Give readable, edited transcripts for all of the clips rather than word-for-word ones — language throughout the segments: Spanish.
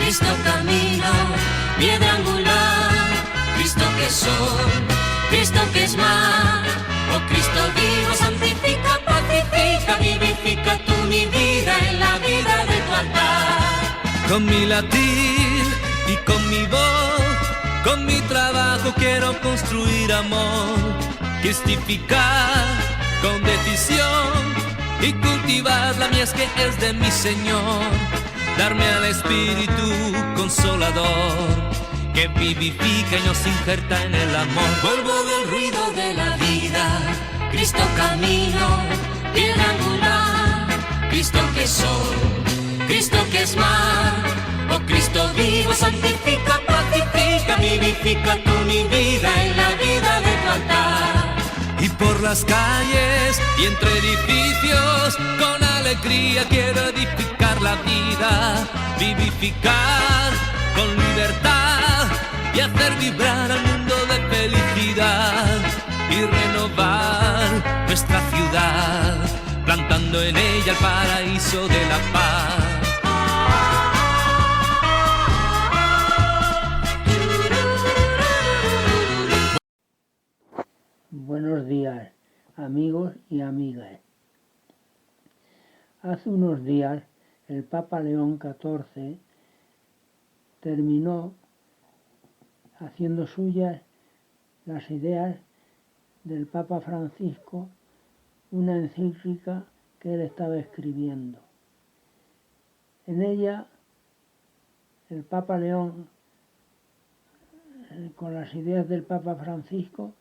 Cristo camino, piedra angular, Cristo que es sol, Cristo que es mar, oh Cristo vivo, santifica, pacifica, vivifica tú mi vida en la vida de tu altar. Con mi latir y con mi voz, con mi trabajo quiero construir amor, cristificar con decisión y cultivar la mies que es de mi Señor, darme al Espíritu Consolador que vivifica y nos injerta en el amor. Vuelvo del ruido de la vida, Cristo camino, piedra angular, Cristo que es sol, Cristo que es mar, oh Cristo vivo, santifica, pacifica, vivifica tú mi vida en la vida de tu altar. Y por las calles y entre edificios, con alegría quiero edificar la vida, vivificar con libertad y hacer vibrar al mundo de felicidad y renovar nuestra ciudad, plantando en ella el paraíso de la paz. Buenos días, amigos y amigas. Hace unos días el Papa León XIV terminó haciendo suyas las ideas del Papa Francisco, una encíclica que él estaba escribiendo. En ella, el Papa León, con las ideas del Papa Francisco,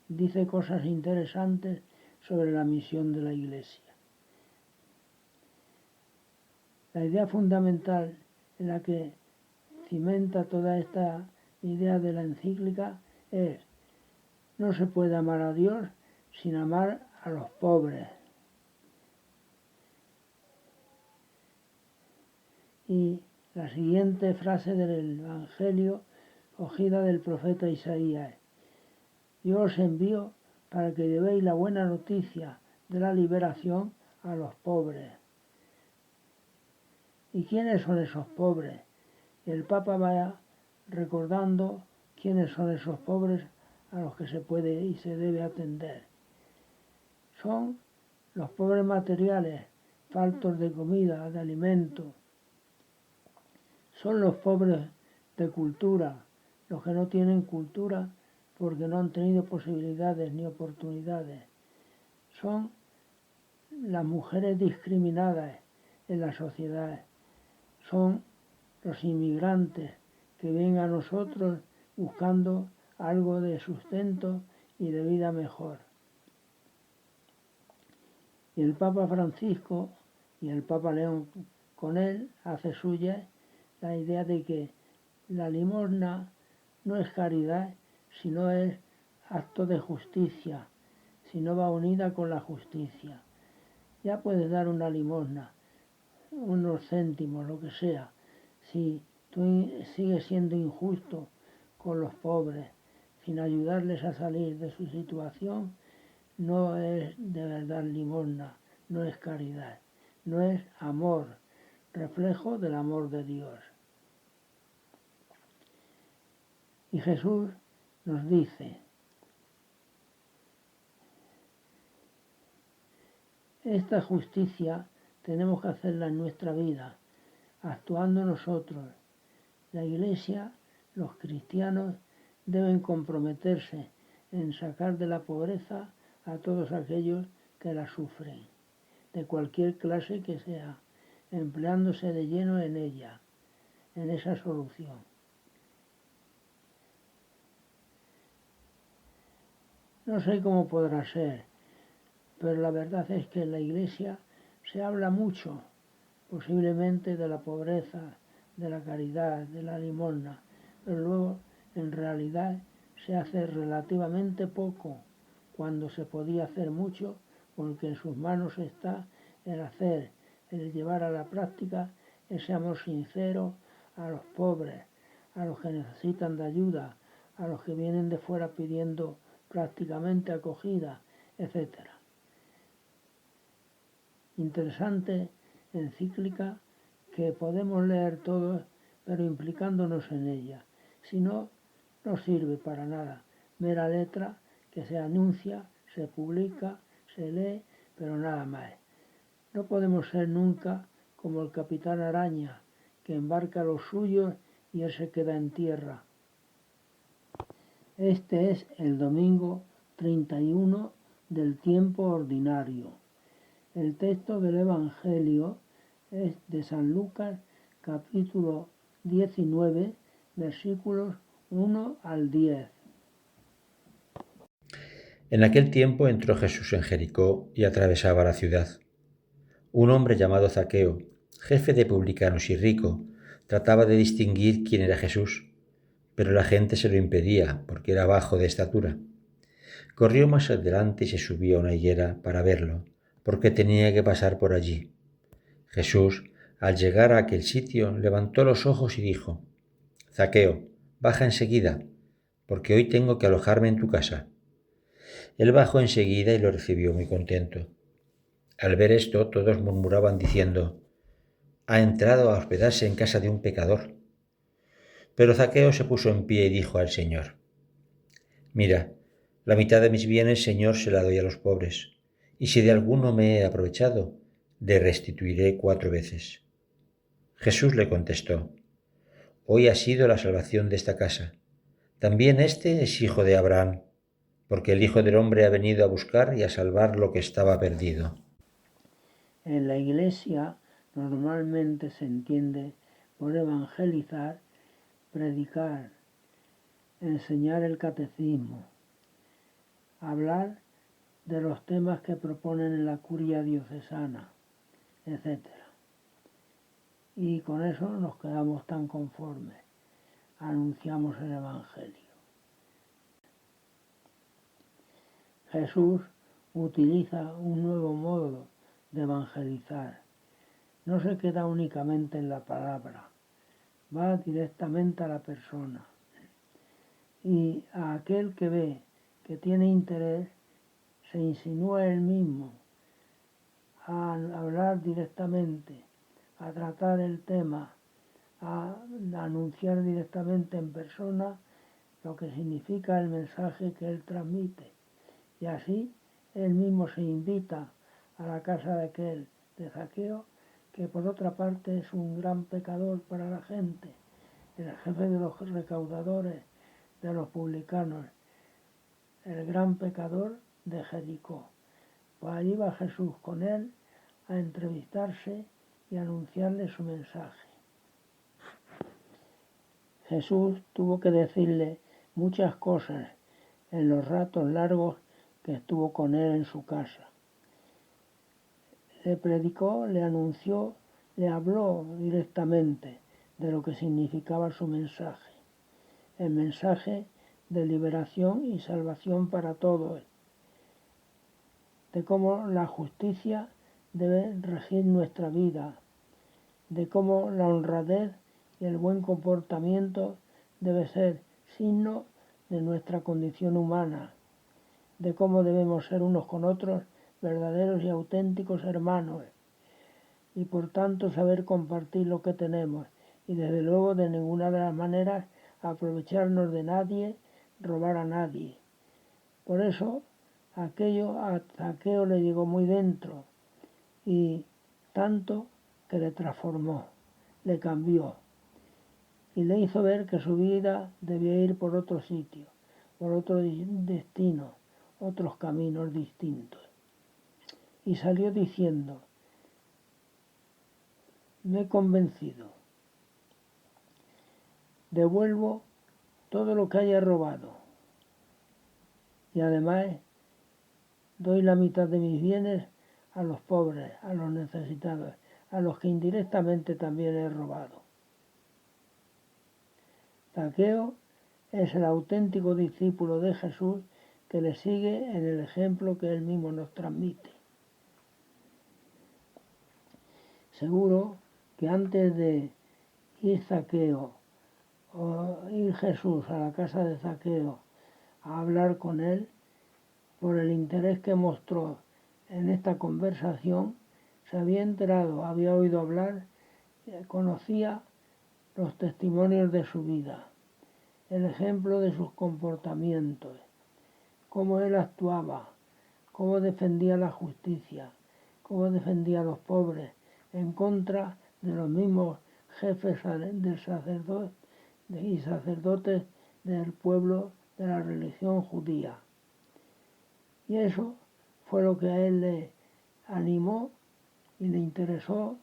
dice cosas interesantes sobre la misión de la Iglesia. La idea fundamental en la que cimenta toda esta idea de la encíclica es: no se puede amar a Dios sin amar a los pobres. Y la siguiente frase del Evangelio, cogida del profeta Isaías: yo os envío para que llevéis la buena noticia de la liberación a los pobres. ¿Y quiénes son esos pobres? Y el Papa va recordando quiénes son esos pobres a los que se puede y se debe atender. Son los pobres materiales, faltos de comida, de alimento. Son los pobres de cultura, los que no tienen cultura porque no han tenido posibilidades ni oportunidades. Son las mujeres discriminadas en la sociedad. Son los inmigrantes que vienen a nosotros buscando algo de sustento y de vida mejor. Y el Papa Francisco y el Papa León con él hace suya la idea de que la limosna no es caridad, sino es acto de justicia, si no va unida con la justicia. Ya puedes dar una limosna, unos céntimos, lo que sea. Si tú sigues siendo injusto con los pobres, sin ayudarles a salir de su situación, no es de verdad limosna, no es caridad, no es amor, reflejo del amor de Dios. Y Jesús nos dice: esta justicia tenemos que hacerla en nuestra vida, actuando nosotros. La Iglesia, los cristianos, deben comprometerse en sacar de la pobreza a todos aquellos que la sufren, de cualquier clase que sea, empleándose de lleno en ella, en esa solución. No sé cómo podrá ser, pero la verdad es que en la Iglesia se habla mucho, posiblemente, de la pobreza, de la caridad, de la limosna, pero luego en realidad se hace relativamente poco, cuando se podía hacer mucho, porque en sus manos está el hacer, el llevar a la práctica ese amor sincero a los pobres, a los que necesitan de ayuda, a los que vienen de fuera pidiendo prácticamente acogida, etc. Interesante encíclica que podemos leer todos pero implicándonos en ella. Si no, no sirve para nada. Mera letra que se anuncia, se publica, se lee, pero nada más. No podemos ser nunca como el Capitán Araña, que embarca a los suyos y él se queda en tierra. Este es el domingo 31 del tiempo ordinario. El texto del Evangelio es de San Lucas, capítulo 19, versículos 1 al 10. En aquel tiempo entró Jesús en Jericó y atravesaba la ciudad. Un hombre llamado Zaqueo, jefe de publicanos y rico, trataba de distinguir quién era Jesús, pero la gente se lo impedía porque era bajo de estatura. Corrió más adelante y se subió a una higuera para verlo, porque tenía que pasar por allí. Jesús, al llegar a aquel sitio, levantó los ojos y dijo: Zaqueo, baja enseguida, porque hoy tengo que alojarme en tu casa. Él bajó enseguida y lo recibió muy contento. Al ver esto, todos murmuraban diciendo: ha entrado a hospedarse en casa de un pecador. Pero Zaqueo se puso en pie y dijo al Señor: mira, la mitad de mis bienes, Señor, se la doy a los pobres, y si de alguno me he aprovechado, le restituiré 4 veces. Jesús le contestó: hoy ha sido la salvación de esta casa. También este es hijo de Abraham, porque el Hijo del Hombre ha venido a buscar y a salvar lo que estaba perdido. En la Iglesia normalmente se entiende por evangelizar, predicar, enseñar el catecismo, hablar de los temas que proponen en la curia diocesana, etc. Y con eso nos quedamos tan conformes. Anunciamos el Evangelio. Jesús utiliza un nuevo modo de evangelizar. No se queda únicamente en la palabra, va directamente a la persona. Y a aquel que ve que tiene interés, se insinúa él mismo a hablar directamente, a tratar el tema, a anunciar directamente en persona lo que significa el mensaje que él transmite. Y así él mismo se invita a la casa de aquel, de Zaqueo, que por otra parte es un gran pecador para la gente, el jefe de los recaudadores, de los publicanos, el gran pecador de Jericó. Pues allí va Jesús con él a entrevistarse y a anunciarle su mensaje. Jesús tuvo que decirle muchas cosas en los ratos largos que estuvo con él en su casa. Le predicó, le anunció, le habló directamente de lo que significaba su mensaje. El mensaje de liberación y salvación para todos, de cómo la justicia debe regir nuestra vida, de cómo la honradez y el buen comportamiento debe ser signo de nuestra condición humana, de cómo debemos ser unos con otros verdaderos y auténticos hermanos, y por tanto saber compartir lo que tenemos, y desde luego de ninguna de las maneras aprovecharnos de nadie, robar a nadie. Por eso aquello a Zaqueo le llegó muy dentro, y tanto que le transformó, le cambió, y le hizo ver que su vida debía ir por otro sitio, por otro destino, otros caminos distintos. Y salió diciendo: me he convencido, devuelvo todo lo que haya robado, y además doy la mitad de mis bienes a los pobres, a los necesitados, a los que indirectamente también he robado. Zaqueo es el auténtico discípulo de Jesús que le sigue en el ejemplo que él mismo nos transmite. Seguro que antes de ir Zaqueo o ir Jesús a la casa de Zaqueo a hablar con él, por el interés que mostró en esta conversación, se había enterado, había oído hablar, conocía los testimonios de su vida, el ejemplo de sus comportamientos, cómo él actuaba, cómo defendía la justicia, cómo defendía a los pobres en contra de los mismos jefes del sacerdote y sacerdotes del pueblo de la religión judía. Y eso fue lo que a él le animó y le interesó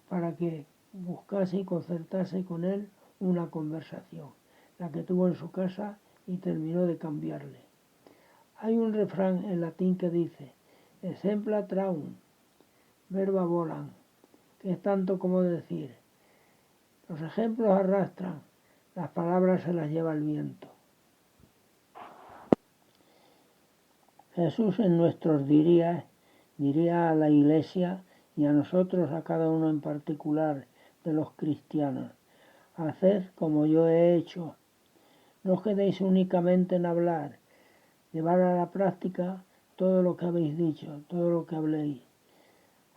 para que buscase y concertase con él una conversación, la que tuvo en su casa y terminó de cambiarle. Hay un refrán en latín que dice, exempla traum, verba volant, que es tanto como decir, los ejemplos arrastran, las palabras se las lleva el viento. Jesús en nuestros diría a la Iglesia y a nosotros, a cada uno en particular de los cristianos, haced como yo he hecho. No os quedéis únicamente en hablar, llevar a la práctica todo lo que habéis dicho, todo lo que habléis.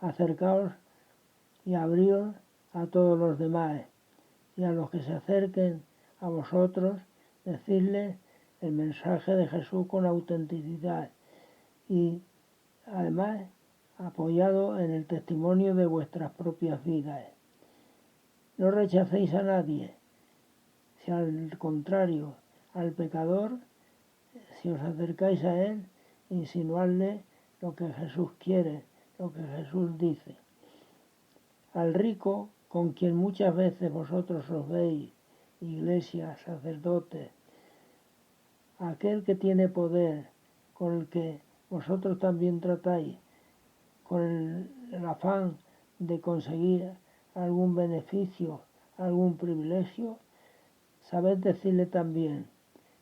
Acercaos y abríos a todos los demás y a los que se acerquen a vosotros, decidles el mensaje de Jesús con autenticidad y además apoyado en el testimonio de vuestras propias vidas. No rechacéis a nadie, si al contrario, al pecador, si os acercáis a él, insinuadle lo que Jesús quiere, lo que Jesús dice. Al rico, con quien muchas veces vosotros os veis, iglesia, sacerdotes, aquel que tiene poder, con el que vosotros también tratáis, con el afán de conseguir algún beneficio, algún privilegio, sabed decirle también,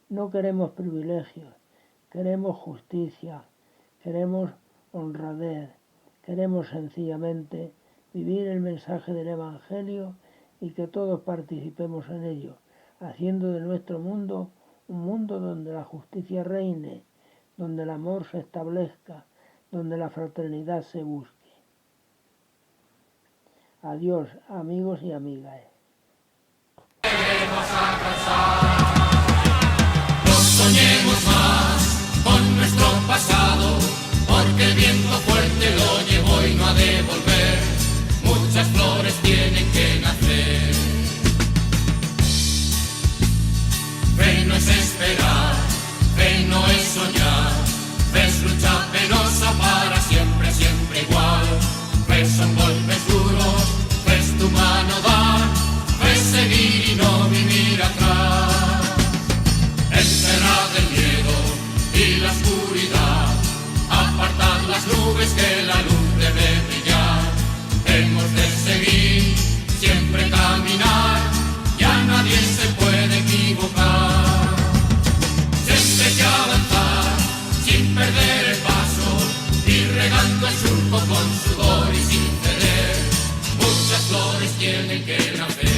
no queremos privilegios, queremos justicia, queremos honradez, queremos sencillamente vivir el mensaje del Evangelio y que todos participemos en ello, haciendo de nuestro mundo un mundo donde la justicia reine, donde el amor se establezca, donde la fraternidad se busque. Adiós, amigos y amigas. No soñemos más con nuestro pasado, porque el viento fuerte lo llevó y no ha de volver. Muchas flores tienen que nacer. Fe no es esperar, fe no es soñar, fe es lucha penosa para siempre, siempre igual. Fe son golpes duros, fe es tu mano dar, fe es seguir y no vivir atrás. Encerrad el miedo y la oscuridad, apartad las nubes que la luz debe brillar. Hemos de seguir, siempre caminar, ya nadie se puede equivocar. Siempre hay que avanzar, sin perder el paso, ir regando el surco con sudor y sin ceder. Muchas flores tienen que nacer.